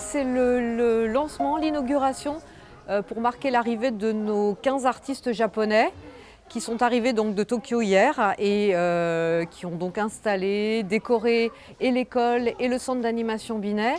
c'est le lancement, l'inauguration pour marquer l'arrivée de nos 15 artistes japonais qui sont arrivés donc de Tokyo hier et qui ont donc installé, décoré et l'école et le centre d'animation Binet.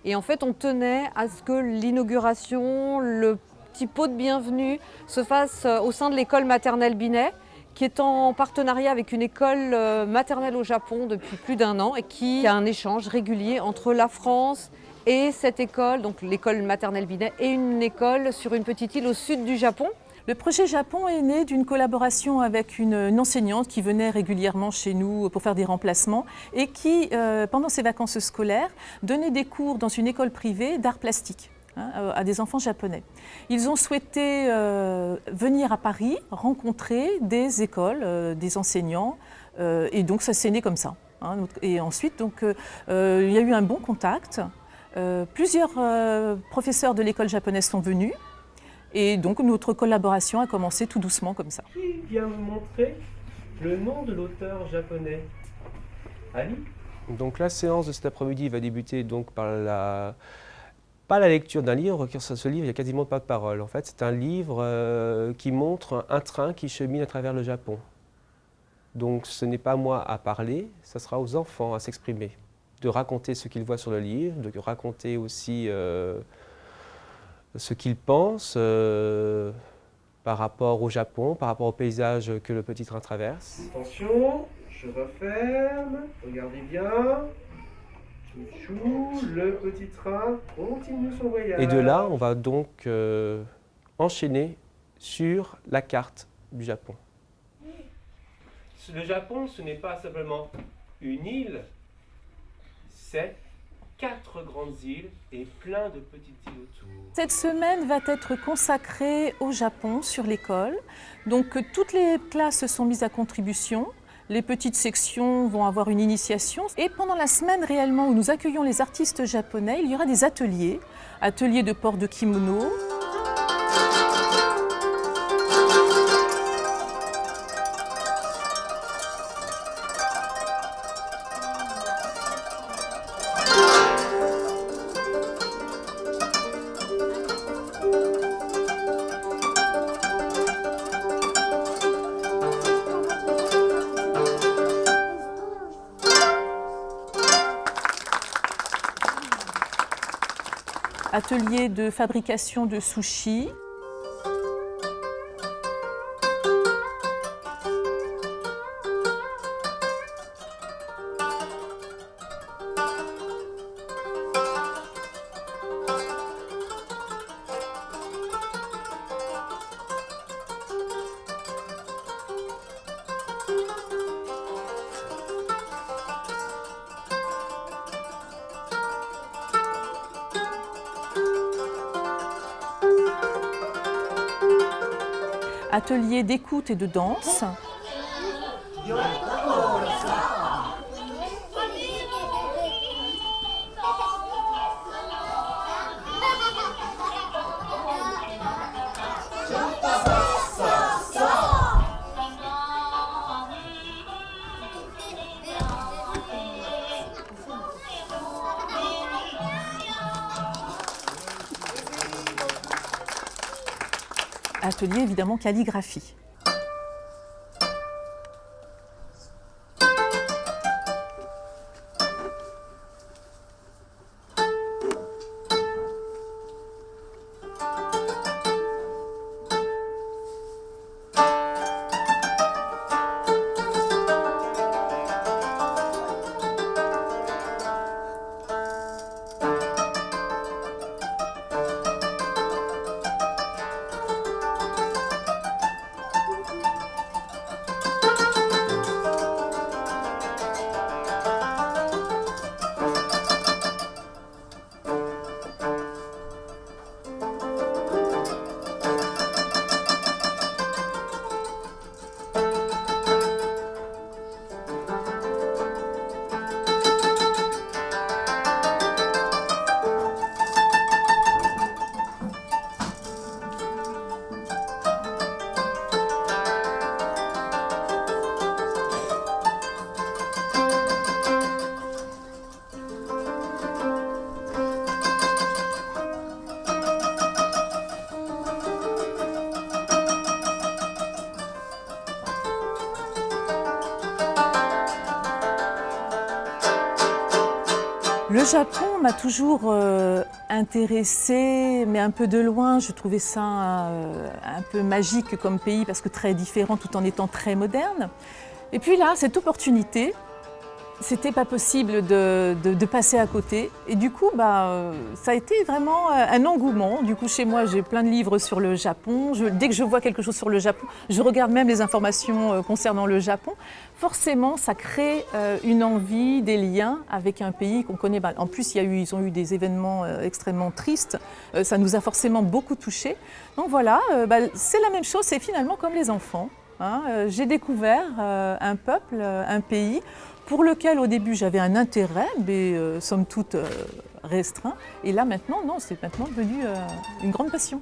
Et en fait, on tenait à ce que l'inauguration, le petit pot de bienvenue se fasse au sein de l'école maternelle Binet, qui est en partenariat avec une école maternelle au Japon depuis plus d'1 an et qui a un échange régulier entre la France et cette école, donc l'école maternelle Binet, et une école sur une petite île au sud du Japon. Le projet Japon est né d'une collaboration avec une enseignante qui venait régulièrement chez nous pour faire des remplacements et qui, pendant ses vacances scolaires, donnait des cours dans une école privée d'art plastique à des enfants japonais. Ils ont souhaité venir à Paris, rencontrer des écoles, des enseignants, et donc ça s'est né comme ça. Et ensuite, donc, il y a eu un bon contact. Plusieurs professeurs de l'école japonaise sont venus. Et donc notre collaboration a commencé tout doucement comme ça. Qui vient me montrer le nom de l'auteur japonais? Ali? Donc la séance de cet après-midi va débuter donc par pas la lecture d'un livre, car ce livre, il n'y a quasiment pas de parole. En fait, c'est un livre qui montre un train qui chemine à travers le Japon. Donc ce n'est pas à moi à parler, ça sera aux enfants à s'exprimer, de raconter ce qu'ils voient sur le livre, de raconter aussi ce qu'ils pensent par rapport au Japon, par rapport au paysage que le petit train traverse. Attention, je referme, regardez bien. Chouchou, le petit train continue son voyage. Et de là, on va donc enchaîner sur la carte du Japon. Le Japon, ce n'est pas simplement une île, c'est 4 grandes îles et plein de petites îles autour. Cette semaine va être consacrée au Japon sur l'école. Donc toutes les classes sont mises à contribution. Les petites sections vont avoir une initiation. Et pendant la semaine réellement où nous accueillons les artistes japonais, il y aura des ateliers. Ateliers de port de kimono. Atelier de fabrication de sushis. Atelier d'écoute et de danse. Atelier évidemment calligraphie. Japon m'a toujours intéressée, mais un peu de loin. Je trouvais ça un peu magique comme pays parce que très différent tout en étant très moderne. Et puis là, cette opportunité, c'était pas possible de passer à côté. Et du coup, ça a été vraiment un engouement. Du coup, chez moi, j'ai plein de livres sur le Japon. Dès que je vois quelque chose sur le Japon, je regarde même les informations concernant le Japon. Forcément, ça crée une envie, des liens avec un pays qu'on connaît mal. En plus, ils ont eu des événements extrêmement tristes. Ça nous a forcément beaucoup touchés. Donc voilà, c'est la même chose, c'est finalement comme les enfants. J'ai découvert un peuple, un pays, pour lequel au début j'avais un intérêt, mais somme toute restreint. Et là maintenant, non, c'est maintenant devenu une grande passion.